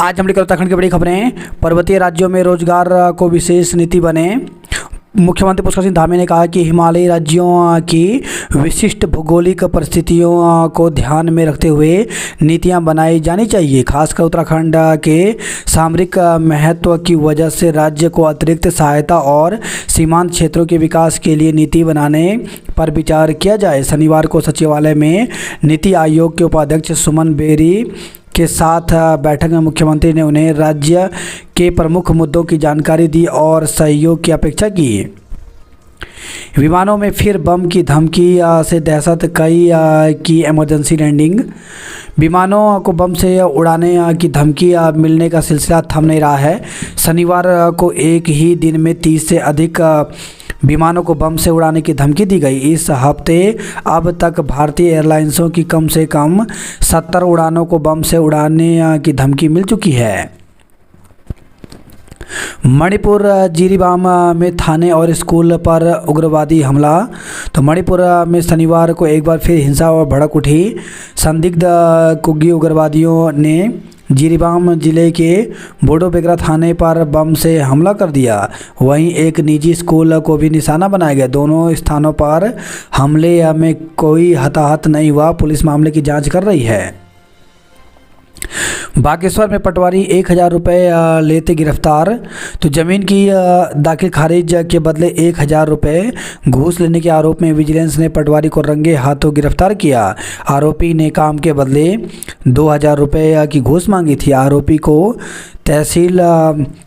आज हम लेकर उत्तराखंड की बड़ी खबरें। पर्वतीय राज्यों में रोजगार को विशेष नीति बने। मुख्यमंत्री पुष्कर सिंह धामी ने कहा कि हिमालयी राज्यों की विशिष्ट भौगोलिक परिस्थितियों को ध्यान में रखते हुए नीतियां बनाई जानी चाहिए। खासकर उत्तराखंड के सामरिक महत्व की वजह से राज्य को अतिरिक्त सहायता और सीमांत क्षेत्रों के विकास के लिए नीति बनाने पर विचार किया जाए। शनिवार को सचिवालय में नीति आयोग के उपाध्यक्ष सुमन बेरी के साथ बैठक में मुख्यमंत्री ने उन्हें राज्य के प्रमुख मुद्दों की जानकारी दी और सहयोग की अपेक्षा की। विमानों में फिर बम की धमकी से दहशत, कई की इमरजेंसी लैंडिंग। विमानों को बम से उड़ाने की धमकी मिलने का सिलसिला थम नहीं रहा है। शनिवार को एक ही दिन में 30 से अधिक विमानों को बम से उड़ाने की धमकी दी गई। इस हफ्ते अब तक भारतीय एयरलाइंसों की कम से कम 70 उड़ानों को बम से उड़ाने की धमकी मिल चुकी है। मणिपुर जिरीबाम में थाने और स्कूल पर उग्रवादी हमला। तो मणिपुर में शनिवार को एक बार फिर हिंसा और भड़क उठी। संदिग्ध कुगी उग्रवादियों ने जिरीबाम जिले के बोडोबेगरा थाने पर बम से हमला कर दिया। वहीं एक निजी स्कूल को भी निशाना बनाया गया। दोनों स्थानों पर हमले में कोई हताहत नहीं हुआ। पुलिस मामले की जांच कर रही है। बागेश्वर में पटवारी 1000 रुपये लेते गिरफ्तार। तो जमीन की दाखिल खारिज के बदले 1000 रुपये घूस लेने के आरोप में विजिलेंस ने पटवारी को रंगे हाथों गिरफ्तार किया। आरोपी ने काम के बदले 2000 रुपये की घूस मांगी थी। आरोपी को तहसील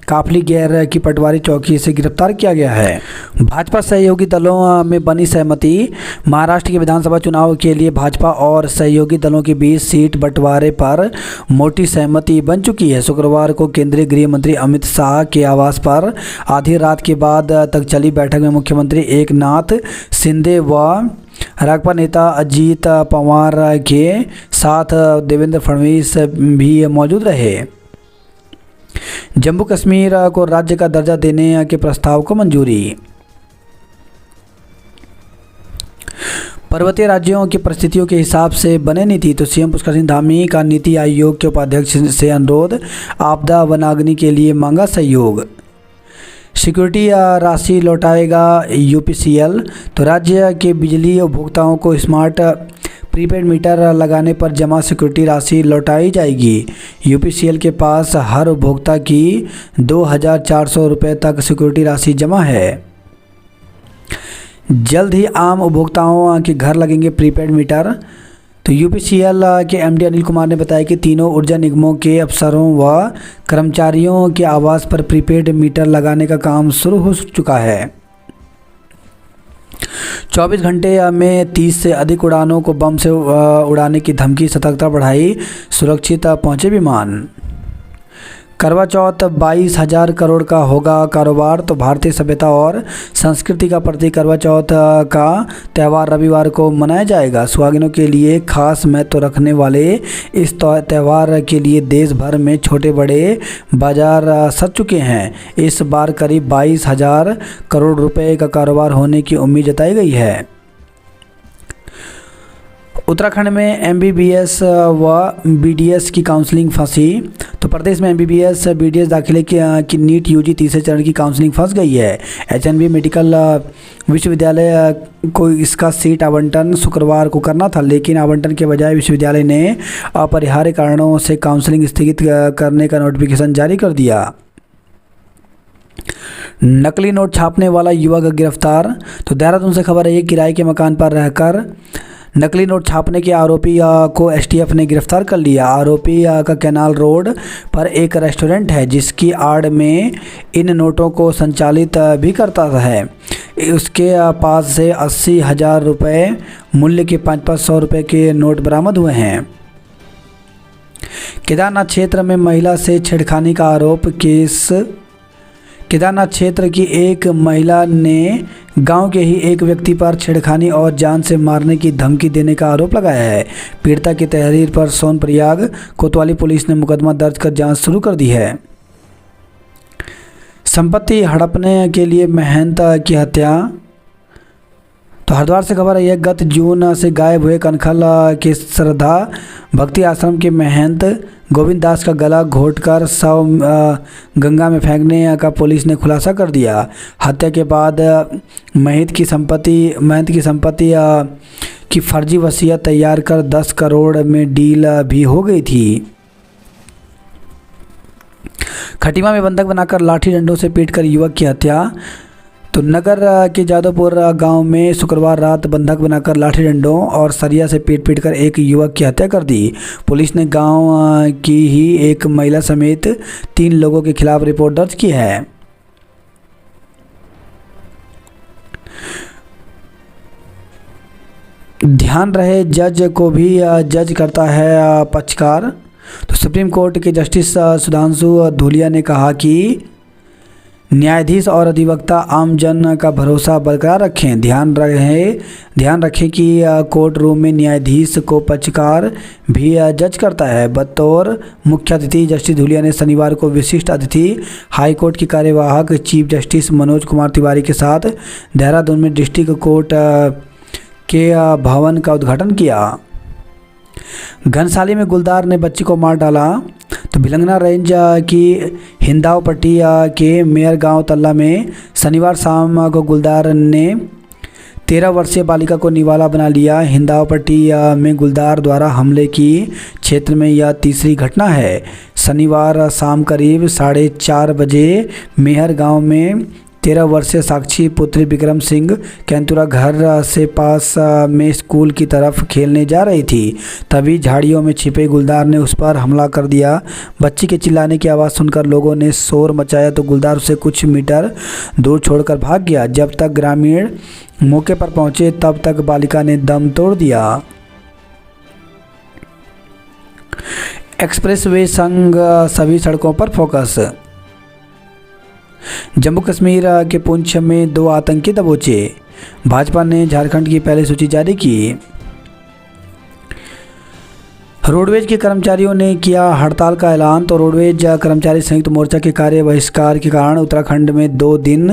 काफली गैर की पटवारी चौकी से गिरफ्तार किया गया है। भाजपा सहयोगी दलों में बनी सहमति। महाराष्ट्र के विधानसभा चुनाव के लिए भाजपा और सहयोगी दलों के बीच सीट बंटवारे पर मोटी सहमति बन चुकी है। शुक्रवार को केंद्रीय गृह मंत्री अमित शाह के आवास पर आधी रात के बाद तक चली बैठक में मुख्यमंत्री एकनाथ शिंदे व राजपा नेता अजीत पवार के साथ देवेंद्र फडणवीस भी मौजूद रहे। जम्मू कश्मीर को राज्य का दर्जा देने के प्रस्ताव को मंजूरी। पर्वतीय राज्यों की परिस्थितियों के हिसाब से बने नीति। तो सीएम पुष्कर सिंह धामी का नीति आयोग के उपाध्यक्ष से अनुरोध। आपदा वनाग्नि के लिए मांगा सहयोग। सिक्योरिटी राशि लौटाएगा यूपीसीएल। तो राज्य के बिजली उपभोक्ताओं को स्मार्ट प्रीपेड मीटर लगाने पर जमा सिक्योरिटी राशि लौटाई जाएगी। यूपीसीएल के पास हर उपभोक्ता की 2400 रुपये तक सिक्योरिटी राशि जमा है। जल्द ही आम उपभोक्ताओं के घर लगेंगे प्रीपेड मीटर। तो यूपीसीएल के एमडी अनिल कुमार ने बताया कि तीनों ऊर्जा निगमों के अफसरों व कर्मचारियों के आवास पर प्रीपेड मीटर लगाने का काम शुरू हो चुका है। 24 घंटे में 30 से अधिक उड़ानों को बम से उड़ाने की धमकी, सतर्कता बढ़ाई, सुरक्षित पहुंचे विमान। करवा चौथ 22,000 करोड़ का होगा कारोबार। तो भारतीय सभ्यता और संस्कृति का प्रतीक करवा चौथ का त्यौहार रविवार को मनाया जाएगा। सुहागिनों के लिए खास महत्व रखने वाले इस त्यौहार के लिए देश भर में छोटे बड़े बाजार सज चुके हैं। इस बार करीब 22,000 करोड़ रुपए का कारोबार होने की उम्मीद जताई गई है। उत्तराखंड में एमबीबीएस व बीडीएस की काउंसलिंग फंसी। तो प्रदेश में एमबीबीएस बीडीएस दाखिले की नीट यूजी तीसरे चरण की काउंसलिंग फंस गई है। एचएनबी मेडिकल विश्वविद्यालय को इसका सीट आवंटन शुक्रवार को करना था, लेकिन आवंटन के बजाय विश्वविद्यालय ने अपरिहार्य कारणों से काउंसलिंग स्थगित करने का नोटिफिकेशन जारी कर दिया। नकली नोट छापने वाला युवक गिरफ्तार। तो देहरादून से खबर है, किराए के मकान पर रहकर नकली नोट छापने के आरोपी को एसटीएफ ने गिरफ्तार कर लिया। आरोपी का कैनाल रोड पर एक रेस्टोरेंट है, जिसकी आड़ में इन नोटों को संचालित भी करता है। उसके पास से 80,000 रुपये मूल्य के 500 रुपये के नोट बरामद हुए हैं। केदारनाथ क्षेत्र में महिला से छेड़खानी का आरोप। केस केदारनाथ क्षेत्र की एक महिला ने गांव के ही एक व्यक्ति पर छेड़खानी और जान से मारने की धमकी देने का आरोप लगाया है। पीड़िता की तहरीर पर सोनप्रयाग कोतवाली पुलिस ने मुकदमा दर्ज कर जांच शुरू कर दी है। संपत्ति हड़पने के लिए महंत की हत्या। तो हरिद्वार से खबर है, गत जून से गायब हुए कनखल के श्रद्धा भक्ति आश्रम के महंत गोविंद दास का गला घोंटकर शव गंगा में फेंकने का पुलिस ने खुलासा कर दिया। हत्या के बाद महित की संपत्ति की फर्जी वसीयत तैयार कर 10 करोड़ में डील भी हो गई थी। खटीमा में बंधक बनाकर लाठी डंडों से पीटकर युवक की हत्या। तो नगर के जादवपुर गांव में शुक्रवार रात बंधक बनाकर लाठी डंडों और सरिया से पीट कर एक युवक की हत्या कर दी। पुलिस ने गांव की ही एक महिला समेत 3 लोगों के खिलाफ रिपोर्ट दर्ज की है। ध्यान रहे जज को भी जज करता है पक्षकार। तो सुप्रीम कोर्ट के जस्टिस सुधांशु धूलिया ने कहा कि न्यायाधीश और अधिवक्ता आम जन का भरोसा बरकरार रखें। ध्यान रखें कि कोर्ट रूम में न्यायाधीश को पक्षकार भी जज करता है। बतौर मुख्य अतिथि जस्टिस धूलिया ने शनिवार को विशिष्ट अतिथि हाईकोर्ट की कार्यवाहक चीफ जस्टिस मनोज कुमार तिवारी के साथ देहरादून में डिस्ट्रिक्ट कोर्ट के भवन का उद्घाटन किया। घनसाली में गुलदार ने बच्ची को मार डाला। तो भिलंगना रेंज की हिंदावपट्टी के मेयर गांव तल्ला में शनिवार शाम को गुलदार ने 13 वर्षीय बालिका को निवाला बना लिया। हिंदावपट्टी में गुलदार द्वारा हमले की क्षेत्र में यह तीसरी घटना है। शनिवार शाम करीब 4:30 बजे मेहर गांव में 13 वर्षीय साक्षी पुत्री विक्रम सिंह कैंतुरा घर से पास में स्कूल की तरफ खेलने जा रही थी। तभी झाड़ियों में छिपे गुलदार ने उस पर हमला कर दिया। बच्ची के चिल्लाने की आवाज़ सुनकर लोगों ने शोर मचाया तो गुलदार उसे कुछ मीटर दूर छोड़कर भाग गया। जब तक ग्रामीण मौके पर पहुंचे तब तक बालिका ने दम तोड़ दिया। एक्सप्रेसवे संग सभी सड़कों पर फोकस। जम्मू कश्मीर के पुंछ में 2 आतंकी दबोचे। भाजपा ने झारखंड की पहली सूची जारी की। रोडवेज के कर्मचारियों ने किया हड़ताल का ऐलान। तो रोडवेज कर्मचारी संयुक्त मोर्चा के कार्य बहिष्कार के कारण उत्तराखंड में 2 दिन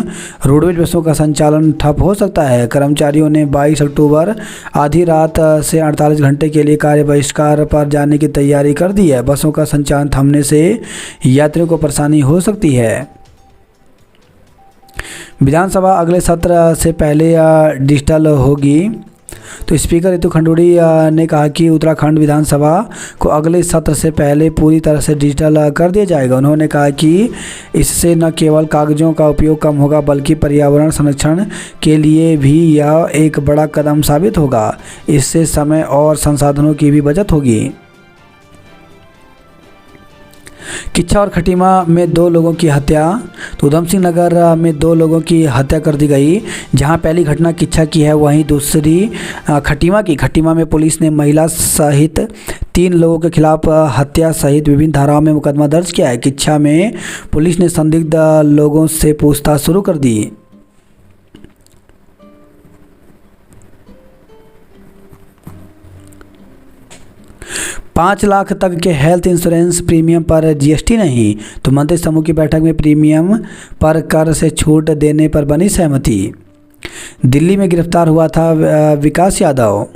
रोडवेज बसों का संचालन ठप हो सकता है। कर्मचारियों ने 22 अक्टूबर आधी रात से 48 घंटे के लिए कार्य बहिष्कार पर जाने की तैयारी कर दी है। बसों का संचालन थमने से यात्रियों को परेशानी हो सकती है। विधानसभा अगले सत्र से पहले डिजिटल होगी। तो स्पीकर रितु खंडूड़ी ने कहा कि उत्तराखंड विधानसभा को अगले सत्र से पहले पूरी तरह से डिजिटल कर दिया जाएगा। उन्होंने कहा कि इससे न केवल कागजों का उपयोग कम होगा बल्कि पर्यावरण संरक्षण के लिए भी यह एक बड़ा कदम साबित होगा। इससे समय और संसाधनों की भी बचत होगी। किच्छा और खटीमा में 2 लोगों की हत्या। तो उधम सिंह नगर में 2 लोगों की हत्या कर दी गई। जहां पहली घटना किच्छा की है वहीं दूसरी खटीमा की। खटीमा में पुलिस ने महिला सहित 3 लोगों के खिलाफ हत्या सहित विभिन्न धाराओं में मुकदमा दर्ज किया है। किच्छा में पुलिस ने संदिग्ध लोगों से पूछताछ शुरू कर दी। $5 लाख तक के हेल्थ इंश्योरेंस प्रीमियम पर जीएसटी नहीं। तो मंत्री समूह की बैठक में प्रीमियम पर कर से छूट देने पर बनी सहमति। दिल्ली में गिरफ्तार हुआ था विकास यादव।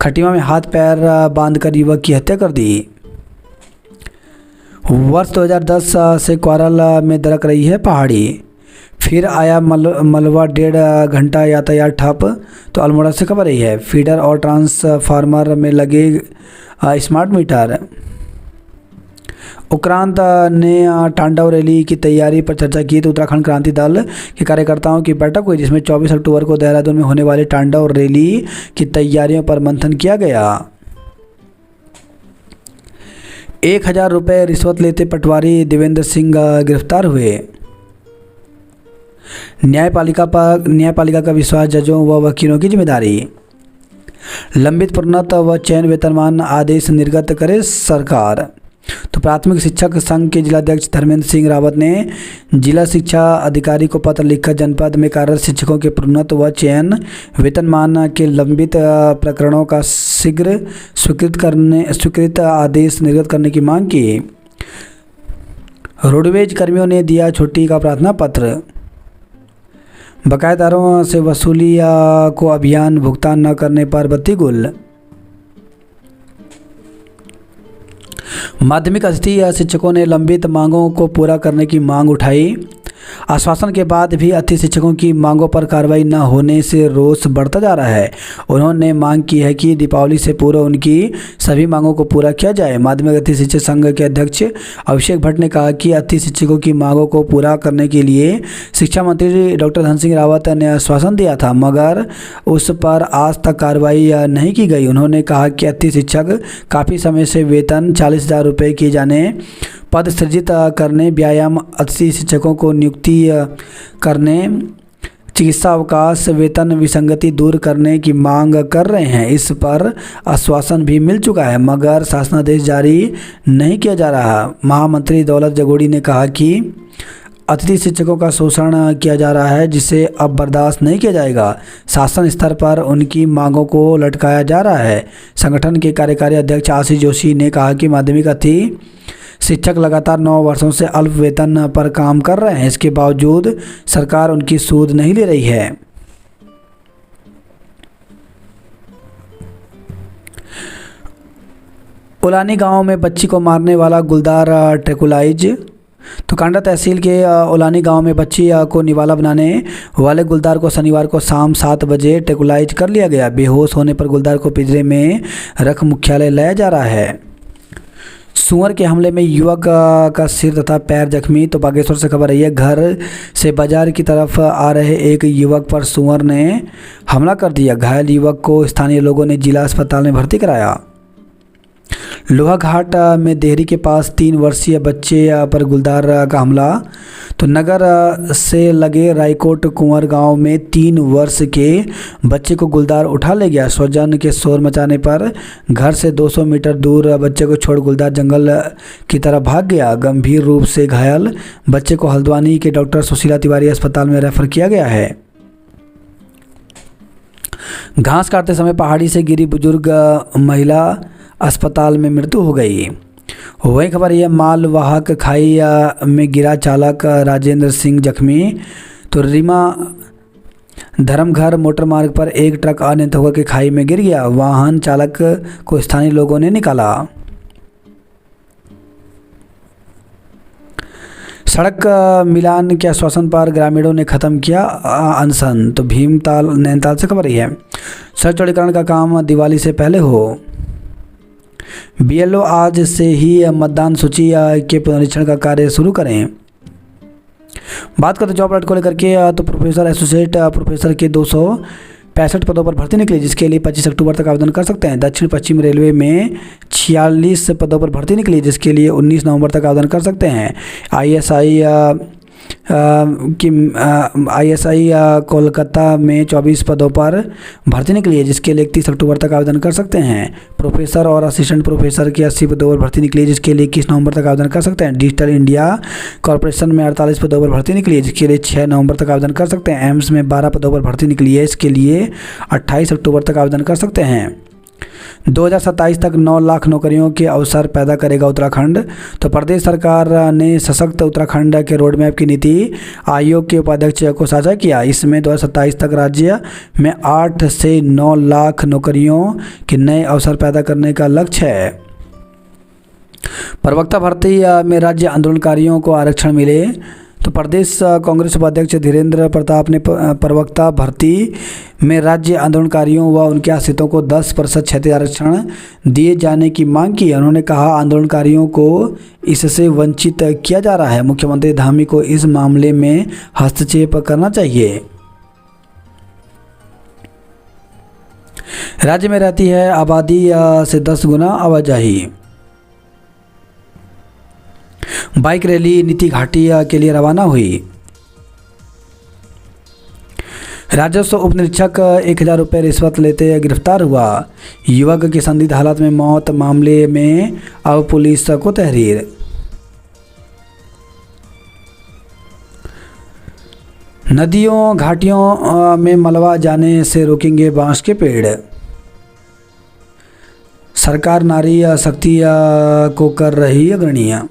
खटीमा में हाथ पैर बांधकर युवक की हत्या कर दी। वर्ष 2010 से क्वारल में दरक रही है पहाड़ी। फिर आया मलबा 1.5 घंटा यातायात ठप। तो अल्मोड़ा से खबर रही है। फीडर और ट्रांसफार्मर में लगे स्मार्ट मीटर। उक्रांत ने तांडव रैली की तैयारी पर चर्चा की। तो उत्तराखंड क्रांति दल के कार्यकर्ताओं की बैठक हुई जिसमें 24 अक्टूबर को देहरादून में होने वाली तांडव रैली की तैयारियों पर मंथन किया गया। 1000 रुपये रिश्वत लेते पटवारी देवेंद्र सिंह गिरफ्तार हुए। न्यायपालिका का विश्वास, जजों व वकीलों की जिम्मेदारी। लंबित प्रोन्नत व चयन वेतनमान आदेश निर्गत करे सरकार। तो प्राथमिक शिक्षक संघ के जिलाध्यक्ष धर्मेंद्र सिंह रावत ने जिला शिक्षा अधिकारी को पत्र लिखकर जनपद में कार्यरत शिक्षकों के प्रोन्नत व चयन वेतनमान के लंबित प्रकरणों का शीघ्र स्वीकृत आदेश निर्गत करने की मांग की। रोडवेज कर्मियों ने दिया छुट्टी का प्रार्थना पत्र। बकायेदारों से वसूली को अभियान भुगतान न करने पर बत्ती गुल। माध्यमिक अतिथि शिक्षकों ने लंबित मांगों को पूरा करने की मांग उठाई। आश्वासन के बाद भी अतिथि शिक्षकों की मांगों पर कार्रवाई न होने से रोष बढ़ता जा रहा है। उन्होंने मांग की है कि दीपावली से पूर्व उनकी सभी मांगों को पूरा किया जाए। माध्यमिक अतिथि शिक्षक संघ के अध्यक्ष अभिषेक भट्ट ने कहा कि अतिथि शिक्षकों की मांगों को पूरा करने के लिए शिक्षा मंत्री डॉक्टर धन सिंह रावत ने आश्वासन दिया था, मगर उस पर आज तक कार्रवाई नहीं की गई। उन्होंने कहा कि अतिथि शिक्षक काफ़ी समय से वेतन 40,000 रुपये किए जाने, पद सृजित करने, व्यायाम अतिथि शिक्षकों को नियुक्ति करने, चिकित्सा अवकाश, वेतन विसंगति दूर करने की मांग कर रहे हैं। इस पर आश्वासन भी मिल चुका है, मगर शासनादेश जारी नहीं किया जा रहा। महामंत्री दौलत जगोड़ी ने कहा कि अतिथि शिक्षकों का शोषण किया जा रहा है, जिसे अब बर्दाश्त नहीं किया जाएगा। शासन स्तर पर उनकी मांगों को लटकाया जा रहा है। संगठन के कार्यकारी अध्यक्ष आशीष जोशी ने कहा कि माध्यमिक अतिथि शिक्षक लगातार 9 वर्षों से अल्प वेतन पर काम कर रहे हैं। इसके बावजूद सरकार उनकी सूद नहीं ले रही है। उलानी गांव में बच्ची को मारने वाला गुलदार ट्रैंकुलाइज। तो कांडा तहसील के उलानी गांव में बच्ची को निवाला बनाने वाले गुलदार को शनिवार को शाम 7 बजे ट्रैंकुलाइज कर लिया गया। बेहोश होने पर गुलदार को पिंजरे में रख मुख्यालय लाया जा रहा है। सुअर के हमले में युवक का सिर तथा पैर जख्मी। तो बागेश्वर से खबर आई है, घर से बाजार की तरफ आ रहे एक युवक पर सुअर ने हमला कर दिया। घायल युवक को स्थानीय लोगों ने जिला अस्पताल में भर्ती कराया। लोहाघाट में देहरी के पास 3 वर्षीय बच्चे पर गुलदार का हमला। तो नगर से लगे रायकोट कुंवर गांव में 3 वर्ष के बच्चे को गुलदार उठा ले गया। स्वजन के शोर मचाने पर घर से 200 मीटर दूर बच्चे को छोड़ गुलदार जंगल की तरफ भाग गया। गंभीर रूप से घायल बच्चे को हल्द्वानी के डॉक्टर सुशीला तिवारी अस्पताल में रेफर किया गया है। घास काटते समय पहाड़ी से गिरी बुजुर्ग महिला अस्पताल में मृत्यु हो गई। वही खबर यह, मालवाहक खाई में गिरा चालक राजेंद्र सिंह जख्मी। तो रीमा धर्मघर मोटर मार्ग पर एक ट्रक अनियंत्रित होकर के खाई में गिर गया। वाहन चालक को स्थानीय लोगों ने निकाला। सड़क मिलान के आश्वासन पर ग्रामीणों ने खत्म किया अनशन। तो भीमताल नैनीताल से खबर है, सड़क चौड़ीकरण का काम दिवाली से पहले हो। बीएलओ आज से ही मतदान सूची के पुनरीक्षण का कार्य शुरू करें। बात करते जॉब अलर्ट को लेकर के, तो प्रोफेसर एसोसिएट प्रोफेसर के 265 पदों पर भर्ती निकली, जिसके लिए 25 अक्टूबर तक आवेदन कर सकते हैं। दक्षिण पश्चिम रेलवे में 46 पदों पर भर्ती निकली, जिसके लिए 19 नवंबर तक आवेदन कर सकते हैं। आईएसआई कोलकाता में 24 पदों पर भर्ती निकली है, जिसके लिए 31 अक्टूबर तक आवेदन कर सकते हैं। प्रोफेसर और असिस्टेंट प्रोफेसर के 80 पदों पर भर्ती निकली है, जिसके लिए 21 नवंबर तक आवेदन कर सकते हैं। डिजिटल इंडिया कॉर्पोरेशन में 48 पदों पर भर्ती निकली है, जिसके लिए 6 नवंबर तक आवेदन कर सकते हैं। एम्स में 12 पदों पर भर्ती निकली है, इसके लिए 28 अक्टूबर तक आवेदन कर सकते हैं। 2027 तक 9 लाख नौकरियों के अवसर पैदा करेगा उत्तराखंड। तो प्रदेश सरकार ने सशक्त उत्तराखंड के रोड मैप की नीति आयोग के उपाध्यक्ष को साझा किया। इसमें 2027 तक राज्य में 8 से 9 लाख नौकरियों के नए अवसर पैदा करने का लक्ष्य है। प्रवक्ता भर्ती में राज्य आंदोलनकारियों को आरक्षण मिले। तो प्रदेश कांग्रेस उपाध्यक्ष धीरेन्द्र प्रताप ने प्रवक्ता भर्ती में राज्य आंदोलनकारियों व उनके आश्रितों को 10% क्षैतिज आरक्षण दिए जाने की मांग की। उन्होंने कहा, आंदोलनकारियों को इससे वंचित किया जा रहा है। मुख्यमंत्री धामी को इस मामले में हस्तक्षेप करना चाहिए। राज्य में रहती है आबादी से 10 गुना आवाजाही। बाइक रैली नीति घाटी के लिए रवाना हुई। राजस्व उप निरीक्षक 1000 रुपये रिश्वत लेते गिरफ्तार हुआ। युवक की संदिग्ध हालत में मौत मामले में अब पुलिस को तहरीर। नदियों घाटियों में मलबा जाने से रोकेंगे बांस के पेड़। सरकार नारी शक्ति को कर रही अग्रणीय।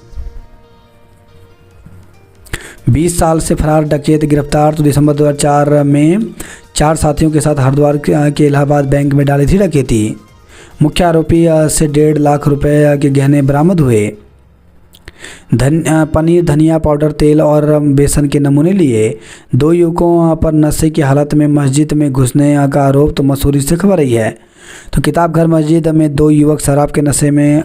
20 साल से फरार डकैत गिरफ्तार। तो दिसंबर 2004 में 4 साथियों के साथ हरिद्वार के इलाहाबाद बैंक में डाली थी डकैती। मुख्य आरोपी से 1.5 लाख रुपए के गहने बरामद हुए। पनीर, धनिया पाउडर, तेल और बेसन के नमूने लिए। 2 युवकों पर नशे की हालत में मस्जिद में घुसने का आरोप, तो मसूरी से खबर आई है। तो किताब घर मस्जिद में 2 युवक शराब के नशे में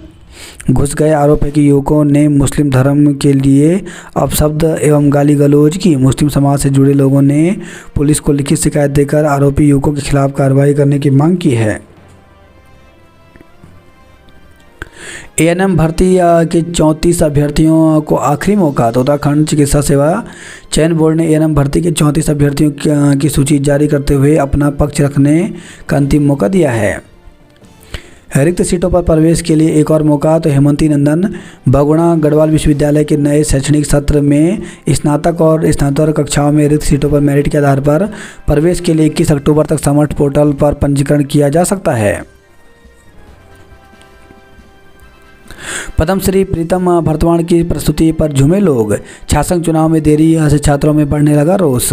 घुस गए। आरोप है कि युवकों ने मुस्लिम धर्म के लिए अपशब्द एवं गाली गलौज की। मुस्लिम समाज से जुड़े लोगों ने पुलिस को लिखित शिकायत देकर आरोपी युवकों के खिलाफ कार्रवाई करने की मांग की है। एएनएम भर्ती के 34 अभ्यर्थियों को आखिरी मौका। तो उत्तराखंड चिकित्सा सेवा चयन बोर्ड ने एएनएम भर्ती के 34 अभ्यर्थियों की सूची जारी करते हुए अपना पक्ष रखने का अंतिम मौका दिया है। रिक्त सीटों पर प्रवेश के लिए एक और मौका। तो हेमंती नंदन बगुणा गढ़वाल विश्वविद्यालय के नए शैक्षणिक सत्र में स्नातक और स्नातक कक्षाओं में रिक्त सीटों पर मेरिट के आधार पर प्रवेश के लिए 21 अक्टूबर तक समर्थ पोर्टल पर पंजीकरण किया जा सकता है। पद्मश्री प्रीतम भरतवाण की प्रस्तुति पर झूमे लोग। छात्र चुनाव में देरी से छात्रों में बढ़ने लगा रोष।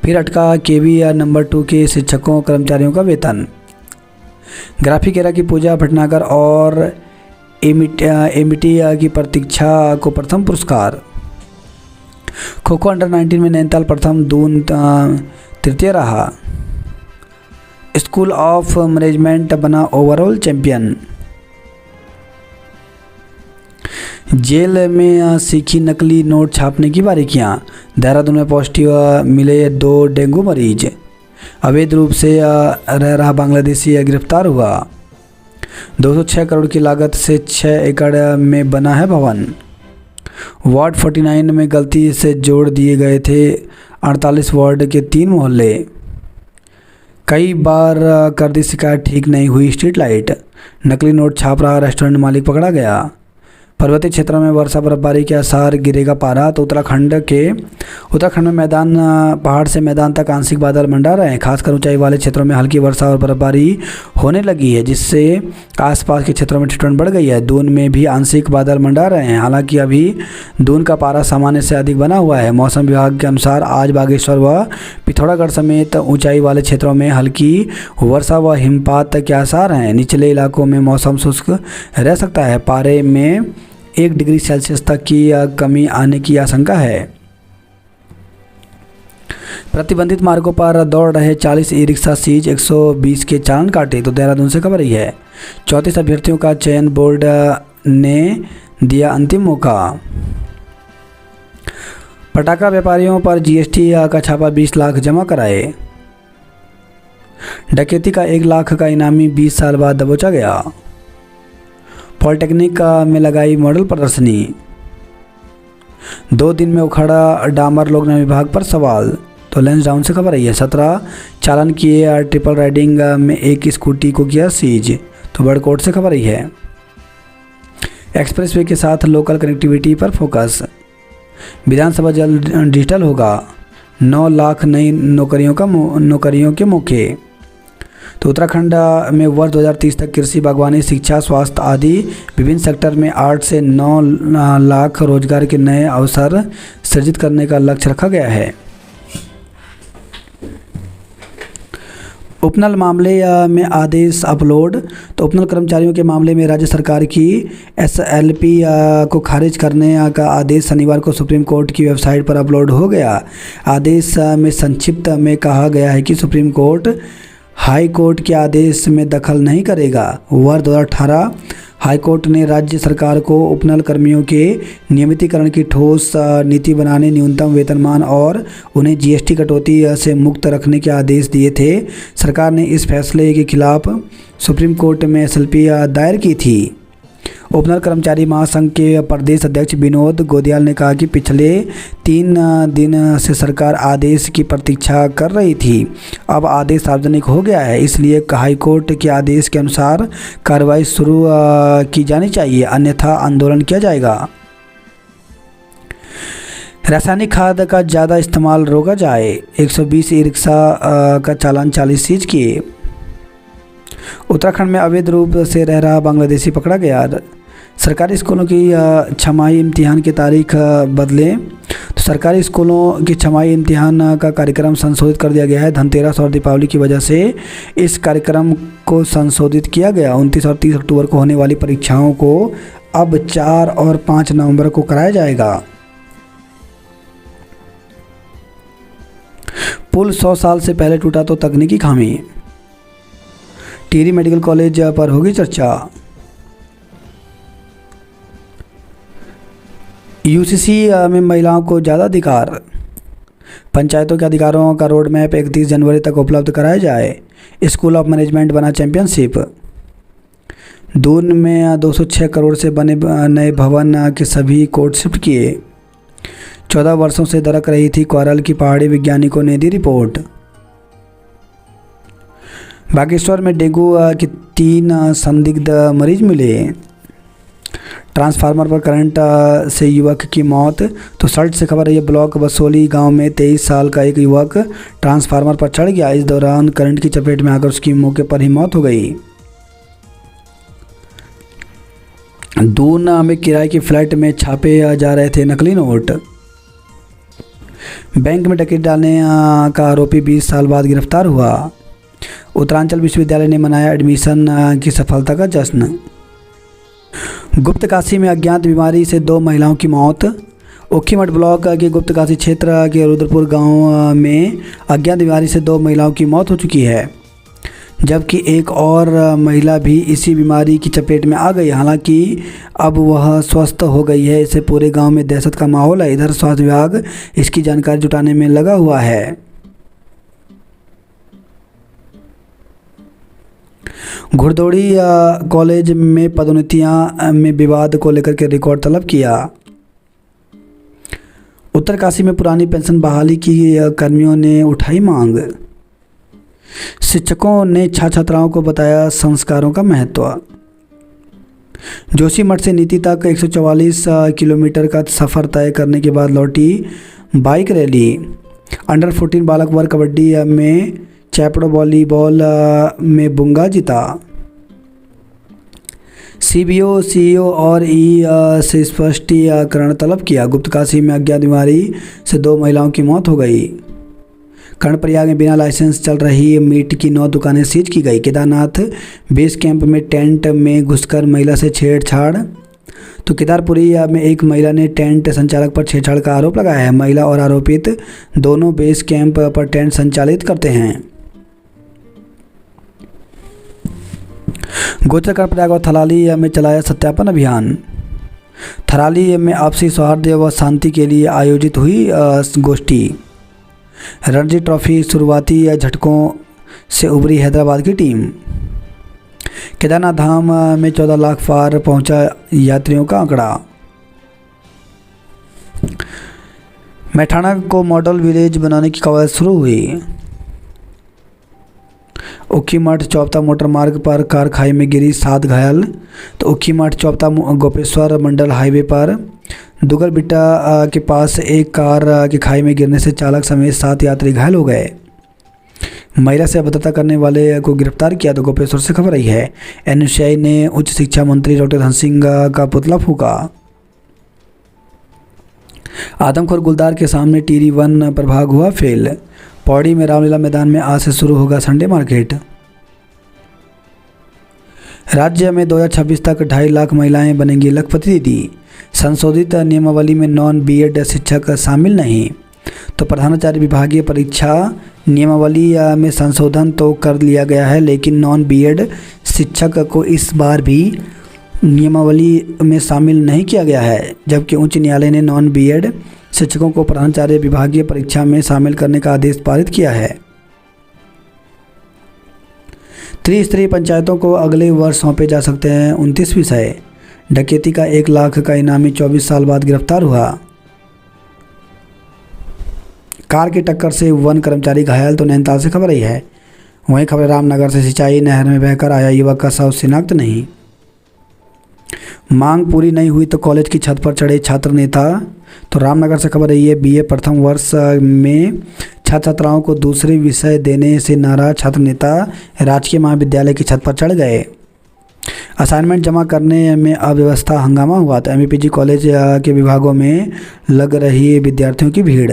फिर अटका केवी नंबर 2 के शिक्षकों कर्मचारियों का वेतन। ग्राफिक एरा की पूजा भटनागर और एमिटी की प्रतीक्षा को प्रथम पुरस्कार। खो खो अंडर 19 में नैनीताल प्रथम, दून तृतीय रहा। स्कूल ऑफ मैनेजमेंट बना ओवरऑल चैंपियन। जेल में सीखी नकली नोट छापने की बारीकियां। देहरादून में पॉजिटिव मिले 2 डेंगू मरीज। अवैध रूप से रह रहा बांग्लादेशी गिरफ्तार हुआ। 206 करोड़ की लागत से 6 एकड़ में बना है भवन। वार्ड 49 में गलती से जोड़ दिए गए थे 48 वार्ड के 3 मोहल्ले। कई बार कर दी शिकायत, ठीक नहीं हुई स्ट्रीट लाइट। नकली नोट छाप रहा रेस्टोरेंट मालिक पकड़ा गया। पर्वतीय क्षेत्रों में वर्षा बर्फबारी के आसार, गिरेगा पारा। तो उत्तराखंड में मैदान, पहाड़ से मैदान तक आंशिक बादल मंडरा रहे हैं। खासकर ऊंचाई वाले क्षेत्रों में हल्की वर्षा और बर्फबारी होने लगी है, जिससे आसपास के क्षेत्रों में ठंड बढ़ गई है। दून में भी आंशिक बादल मंडरा रहे हैं। हालांकि अभी दून का पारा सामान्य से अधिक बना हुआ है। मौसम विभाग के अनुसार आज बागेश्वर व पिथौरागढ़ समेत ऊंचाई वाले क्षेत्रों में हल्की वर्षा व हिमपात के आसार हैं। निचले इलाकों में मौसम शुष्क रह सकता है। पारे में 1 डिग्री सेल्सियस तक की कमी आने की आशंका है। प्रतिबंधित मार्गों पर दौड़ रहे 40 ई रिक्शा सीज, 120 के चालान काटे। तो देहरादून से खबर है। 34 अभ्यर्थियों का चयन बोर्ड ने दिया अंतिम मौका। पटाखा व्यापारियों पर जीएसटी का छापा, 20 लाख जमा कराए। डकैती का 1 लाख का इनामी 20 साल बाद दबोचा गया। पॉलिटेक्निक में लगाई मॉडल प्रदर्शनी। 2 दिन में उखड़ा डामर, लोक निर्माण विभाग पर सवाल। तो लेंस डाउन से खबर आई है। 17 चालान किए। ट्रिपल राइडिंग में 1 स्कूटी को किया सीज। तो बड़कोट से खबर आई है। एक्सप्रेसवे के साथ लोकल कनेक्टिविटी पर फोकस। विधानसभा जल्द डिजिटल होगा। 9 लाख नई नौकरियों के मौके। तो उत्तराखंड में वर्ष 2030 तक कृषि, बागवानी, शिक्षा, स्वास्थ्य आदि विभिन्न सेक्टर में 8 से 9 लाख रोजगार के नए अवसर सृजित करने का लक्ष्य रखा गया है। उपनल मामले में आदेश अपलोड। तो उपनल कर्मचारियों के मामले में राज्य सरकार की एसएलपी को खारिज करने का आदेश शनिवार को सुप्रीम कोर्ट की वेबसाइट पर अपलोड हो गया। आदेश में संक्षिप्त में कहा गया है कि सुप्रीम कोर्ट हाई कोर्ट के आदेश में दखल नहीं करेगा। वर्ष 2018 हाई कोर्ट ने राज्य सरकार को उपनल कर्मियों के नियमितीकरण की ठोस नीति बनाने, न्यूनतम वेतनमान और उन्हें जीएसटी कटौती से मुक्त रखने के आदेश दिए थे। सरकार ने इस फैसले के खिलाफ सुप्रीम कोर्ट में एसएलपी दायर की थी। उपनल कर्मचारी महासंघ के प्रदेश अध्यक्ष विनोद गोदियाल ने कहा कि पिछले 3 दिन से सरकार आदेश की प्रतीक्षा कर रही थी। अब आदेश सार्वजनिक हो गया है, इसलिए हाईकोर्ट के आदेश के अनुसार कार्रवाई शुरू की जानी चाहिए, अन्यथा आंदोलन किया जाएगा। रासायनिक खाद का ज़्यादा इस्तेमाल रोका जाए। 120 ई रिक्शा का चालान 40 सीज किए। उत्तराखंड में अवैध रूप से रह रहा बांग्लादेशी पकड़ा गया। सरकारी स्कूलों की छमाही इम्तिहान की तारीख बदले। तो सरकारी स्कूलों की छमाही इम्तिहान का कार्यक्रम संशोधित कर दिया गया है। धनतेरस और दीपावली की वजह से इस कार्यक्रम को संशोधित किया गया। 29 और 30 अक्टूबर को होने वाली परीक्षाओं को अब 4 और 5 नवंबर को कराया जाएगा। पुल 100 साल से पहले टूटा तो तकनीकी खामी। टिहरी मेडिकल कॉलेज पर होगी चर्चा। यूसीसी में महिलाओं को ज़्यादा अधिकार। पंचायतों के अधिकारों का रोड मैप 31 जनवरी तक उपलब्ध कराया जाए। स्कूल ऑफ मैनेजमेंट बना चैंपियनशिप। दून में 206 करोड़ से बने नए भवन के सभी कोर्ट शिफ्ट किए। 14 वर्षों से दरक रही थी कोरल की पहाड़ी, वैज्ञानिकों ने दी रिपोर्ट। बागेश्वर में डेंगू के 3 संदिग्ध मरीज मिले। ट्रांसफार्मर पर करंट से युवक की मौत। तो सल्ट से खबर है, ब्लॉक बसोली गांव में 23 साल का एक युवक ट्रांसफार्मर पर चढ़ गया। इस दौरान करंट की चपेट में आकर उसकी मौके पर ही मौत हो गई। दून में किराए की फ्लैट में छापे जा रहे थे नकली नोट। बैंक में डकैती डालने का आरोपी 20 साल बाद गिरफ्तार हुआ। उत्तरांचल विश्वविद्यालय ने मनाया एडमिशन की सफलता का जश्न। गुप्तकाशी में अज्ञात बीमारी से 2 महिलाओं की मौत। ओखीमठ ब्लॉक के गुप्तकाशी क्षेत्र के रुद्रपुर गांव में अज्ञात बीमारी से 2 महिलाओं की मौत हो चुकी है, जबकि एक और महिला भी इसी बीमारी की चपेट में आ गई। हालांकि अब वह स्वस्थ हो गई है। इससे पूरे गांव में दहशत का माहौल है। इधर स्वास्थ्य विभाग इसकी जानकारी जुटाने में लगा हुआ है। घुड़दौड़ी कॉलेज में पदोन्नतियां में विवाद को लेकर के रिकॉर्ड तलब किया। उत्तरकाशी में पुरानी पेंशन बहाली की कर्मियों ने उठाई मांग। शिक्षकों ने छात्र छात्राओं को बताया संस्कारों का महत्व। जोशीमठ से नीति तक 144 किलोमीटर का सफ़र तय करने के बाद लौटी बाइक रैली। अंडर 14 बालक वर्ग कबड्डी में चैपड़ो वॉलीबॉल में बुंगा जीता। सीबीओ सीईओ और ई से स्पष्टीकरण तलब किया। गुप्तकाशी में अज्ञात बीमारी से 2 महिलाओं की मौत हो गई। कर्णप्रयाग में बिना लाइसेंस चल रही मीट की 9 दुकानें सीज की गई। केदारनाथ बेस कैंप में टेंट में घुसकर महिला से छेड़छाड़। तो केदारपुरी में एक महिला ने टेंट संचालक पर छेड़छाड़ का आरोप लगाया है। महिला और आरोपित दोनों बेस कैंप पर टेंट संचालित करते हैं। गोचर कर्णप्रयाग और थराली में चलाया सत्यापन अभियान। थराली में आपसी सौहार्द व शांति के लिए आयोजित हुई गोष्ठी। रणजी ट्रॉफी शुरुआती झटकों से उभरी हैदराबाद की टीम। केदारनाथ धाम में 14 लाख पार पहुंचा यात्रियों का आंकड़ा। मैठाणा को मॉडल विलेज बनाने की कवायद शुरू हुई। ओखीमठ चौपता मोटर मार्ग पर कार खाई में गिरी, 7 घायल। तो ओखीमठ चौपता गोपेश्वर मंडल हाईवे पर दुगलबिट्टा के पास एक कार की खाई में गिरने से चालक समेत 7 यात्री घायल हो गए। महिला से अभद्रता करने वाले को गिरफ्तार किया। तो गोपेश्वर से खबर आई है, एनएसयूआई ने उच्च शिक्षा मंत्री डॉक्टर धन सिंह का पुतला फूंका। आदमखोर गुलदार के सामने टिहरी वन प्रभाग हुआ फेल। पौड़ी में रामलीला मैदान में आज से शुरू होगा संडे मार्केट। राज्य में 2026 तक 2.5 लाख महिलाएं बनेंगी लखपति दीदी। संशोधित नियमावली में नॉन बीएड शिक्षक शामिल नहीं। तो प्रधानाचार्य विभागीय परीक्षा नियमावली में संशोधन तो कर लिया गया है, लेकिन नॉन बीएड शिक्षक को इस बार भी नियमावली में शामिल नहीं किया गया है, जबकि उच्च न्यायालय ने नॉन बीएड शिक्षकों को प्रधानाचार्य विभागीय परीक्षा में शामिल करने का आदेश पारित किया है। त्रिस्तरीय पंचायतों को अगले वर्ष सौंपे जा सकते हैं 29 विषय। डकैती का 1 लाख का इनामी 24 साल बाद गिरफ्तार हुआ। कार की टक्कर से वन कर्मचारी घायल। तो नैनीताल से खबर आई है। वहीं खबर रामनगर से सिंचाई नहर में बहकर आया युवक का शव शिनाख्त नहीं। मांग पूरी नहीं हुई तो कॉलेज की छत पर चढ़े छात्र नेता। तो रामनगर से खबर आई है, बीए प्रथम वर्ष में छात्र छात्राओं को दूसरे विषय देने से नाराज छात्र नेता राजकीय महाविद्यालय की छत पर चढ़ गए। असाइनमेंट जमा करने में अव्यवस्था, हंगामा हुआ। तो एमपीजी कॉलेज के विभागों में लग रही विद्यार्थियों की भीड़।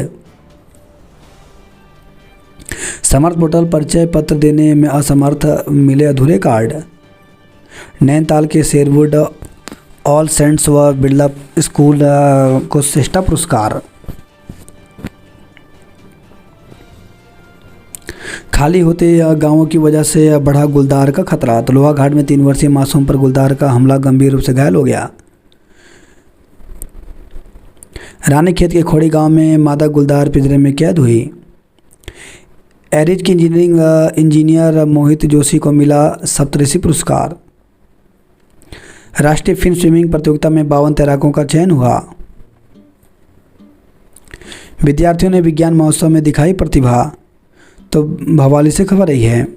समर्थ पोर्टल परिचय पत्र देने में असमर्थ, मिले अधूरे कार्ड। नैनीताल के शेरवुड ऑल सेंट्स व बिरला स्कूल को श्रेष्ठ पुरस्कार। खाली होते गांवों की वजह से बढ़ा गुलदार का खतरा। तो लोहाघाट में 3 वर्षीय मासूम पर गुलदार का हमला, गंभीर रूप से घायल हो गया। रानीखेत के खोड़ी गांव में मादा गुलदार पिंजरे में कैद हुई। एरिज की इंजीनियर मोहित जोशी को मिला सप्तऋषि पुरस्कार। राष्ट्रीय फिन स्विमिंग प्रतियोगिता में 52 तैराकों का चयन हुआ। विद्यार्थियों ने विज्ञान महोत्सव में दिखाई प्रतिभा। तो भवाली से खबर आई है।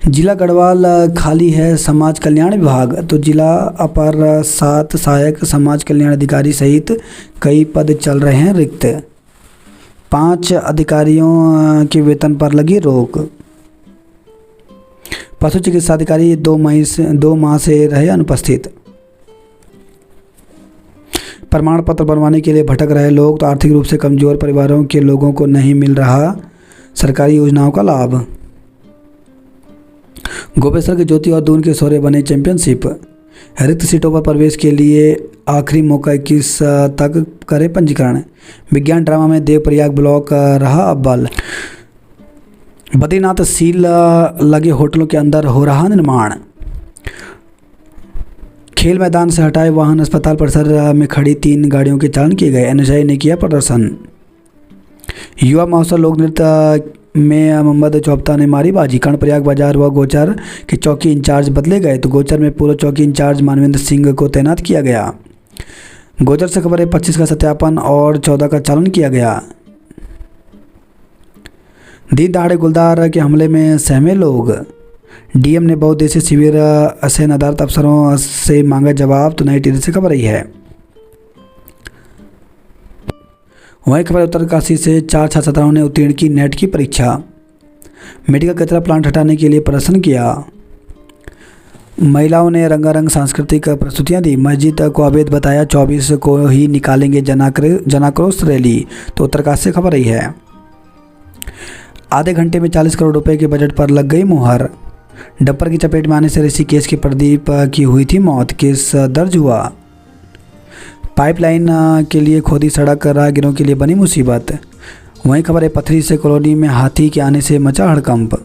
जिला गढ़वाल खाली है समाज कल्याण विभाग। तो जिला अपर 7 सहायक समाज कल्याण अधिकारी सहित कई पद चल रहे हैं रिक्त। 5 अधिकारियों के वेतन पर लगी रोक। पशु चिकित्सा अधिकारी 2 माह से रहे अनुपस्थित। प्रमाण पत्र बनवाने के लिए भटक रहे लोग। तो आर्थिक रूप से कमजोर परिवारों के लोगों को नहीं मिल रहा सरकारी योजनाओं का लाभ। गोपेश्वर के ज्योति और दून के सौर्य बने चैंपियनशिप। रिक्त सीटों पर प्रवेश के लिए आखिरी मौका 21 तक करे पंजीकरण। विज्ञान ड्रामा में देवप्रयाग ब्लॉक रहा अव्वल। बद्रीनाथ सील लगे होटलों के अंदर हो रहा निर्माण। खेल मैदान से हटाए वाहन, अस्पताल परिसर में खड़ी 3 गाड़ियों के चालन किए गए। एनएचआई ने किया प्रदर्शन। युवा महोत्सव लोक नृत्य में मोहम्मद चौपता ने मारी बाजी। कर्णप्रयाग बाजार व गोचर के चौकी इंचार्ज बदले गए। तो गोचर में पूर्व चौकी इंचार्ज मानवेंद्र सिंह को तैनात किया गया। गोचर से खबर है 25 का सत्यापन और 14 का चालन किया गया। दिन दहाड़े गुलदार के हमले में सहमे लोग। डीएम ने बहुउद्देशीय शिविर से नदारत अफसरों से मांगा जवाब। तो नई टिहरी से खबर आई है। वहीं खबर उत्तरकाशी से 4 छात्राओं ने उत्तीर्ण की नेट की परीक्षा। मेडिकल कचरा प्लांट हटाने के लिए प्रदर्शन किया। महिलाओं ने रंगारंग सांस्कृतिक प्रस्तुतियां दी। मस्जिद को अवैध बताया। 24 को ही निकालेंगे जनाक्रोश रैली। तो उत्तरकाशी से खबर आई है। आधे घंटे में 40 करोड़ रुपए के बजट पर लग गई मुहर। डंपर की चपेट में आने से ऋषिकेश के प्रदीप की हुई थी मौत। केस दर्ज हुआ। पाइपलाइन के लिए खोदी सड़क राहगीरों के लिए बनी मुसीबत। वहीं खबर है पथरी से कॉलोनी में हाथी के आने से मचा हड़कंप।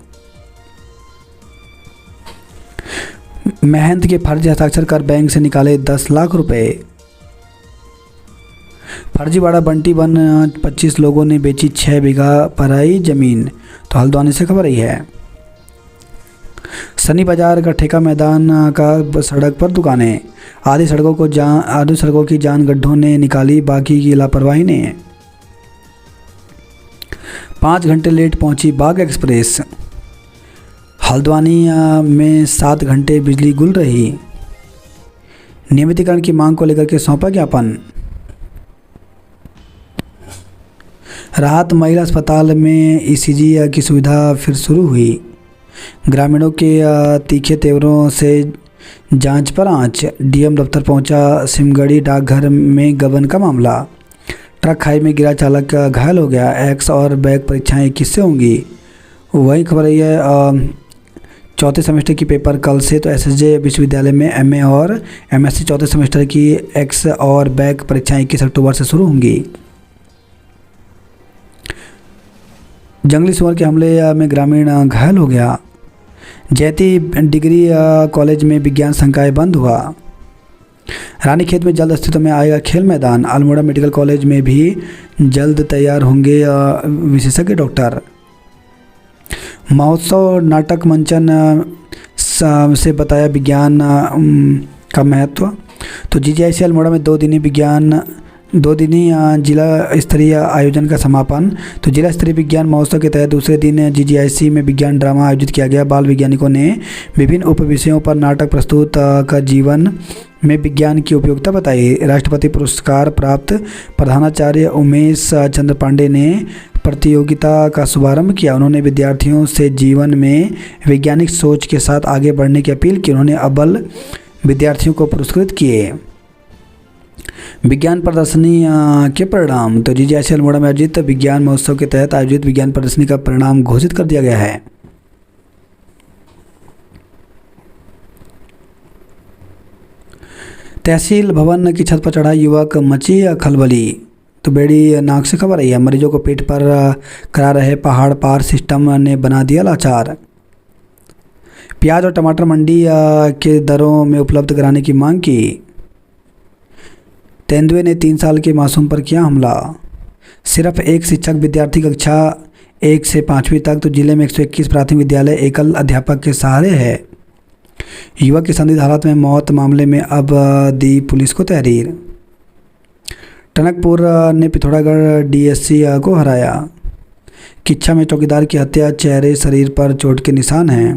महंत के फर्जी हस्ताक्षर कर बैंक से निकाले 10 लाख रुपए। फर्जीवाड़ा बंटी बन 25 लोगों ने बेची 6 बीघा पराई जमीन। तो हल्द्वानी से खबर आई है। सनी बाजार का ठेका मैदान का सड़क पर दुकानें। आधी सड़कों की जान गड्ढों ने निकाली, बाकी की लापरवाही ने। 5 घंटे लेट पहुंची बाघ एक्सप्रेस। हल्द्वानी में 7 घंटे बिजली गुल रही। नियमितीकरण की मांग को लेकर के सौंपा ज्ञापन। राहत महिला अस्पताल में ईसीजी की सुविधा फिर शुरू हुई। ग्रामीणों के तीखे तेवरों से जांच पर आंच। डीएम दफ्तर पहुंचा सिमगड़ी डाकघर में गबन का मामला। ट्रक खाई में गिरा, चालक घायल हो गया। एक्स और बैक परीक्षाएं 21 से होंगी। वही खबर है चौथे सेमेस्टर की पेपर कल से। तो एसएसजे विश्वविद्यालय में एमए और एमएससी चौथे सेमेस्टर की एक्स और बैक परीक्षाएं 21 अक्टूबर से शुरू होंगी। जंगली सुअर के हमले में ग्रामीण घायल हो गया। जैती डिग्री कॉलेज में विज्ञान संकाय बंद हुआ। रानीखेत में जल्द अस्तित्व में आएगा खेल मैदान। अल्मोड़ा मेडिकल कॉलेज में भी जल्द तैयार होंगे विशेषज्ञ डॉक्टर। महोत्सव नाटक मंचन से बताया विज्ञान का महत्व। तो जीजीआईसी अल्मोड़ा में 2 दिनी जिला स्तरीय आयोजन का समापन। तो जिला स्तरीय विज्ञान महोत्सव के तहत दूसरे दिन जीजीआईसी में विज्ञान ड्रामा आयोजित किया गया। बाल वैज्ञानिकों ने विभिन्न उप विषयों पर नाटक प्रस्तुत कर जीवन में विज्ञान की उपयोगिता बताई। राष्ट्रपति पुरस्कार प्राप्त प्रधानाचार्य उमेश चंद्र पांडे ने प्रतियोगिता का शुभारंभ किया। उन्होंने विद्यार्थियों से जीवन में वैज्ञानिक सोच के साथ आगे बढ़ने की अपील की। उन्होंने अव्वल विद्यार्थियों को पुरस्कृत किए। विज्ञान प्रदर्शनी के परिणाम। तो जीजीआईसी अल्मोड़ा में आयोजित विज्ञान महोत्सव के तहत आयोजित विज्ञान प्रदर्शनी का परिणाम घोषित कर दिया गया है। तहसील भवन की छत पर चढ़ा युवक, मची खलबली। तो बेड़ी नाक से खबर आई है। मरीजों को पेट पर करा रहे पहाड़ पार सिस्टम ने बना दिया लाचार। प्याज और टमाटर मंडी के दरों में उपलब्ध कराने की मांग की। तेंदुए ने 3 साल के मासूम पर किया हमला। सिर्फ एक शिक्षक विद्यार्थी कक्षा 1 से 5वीं तक। तो जिले में 121 प्राथमिक विद्यालय एकल अध्यापक के सहारे है। युवक की संदिग्ध हालत में मौत मामले में अब दी पुलिस को तहरीर। टनकपुर ने पिथौरागढ़ डीएससी को हराया। किच्छा में चौकीदार की हत्या, चेहरे शरीर पर चोट के निशान हैं।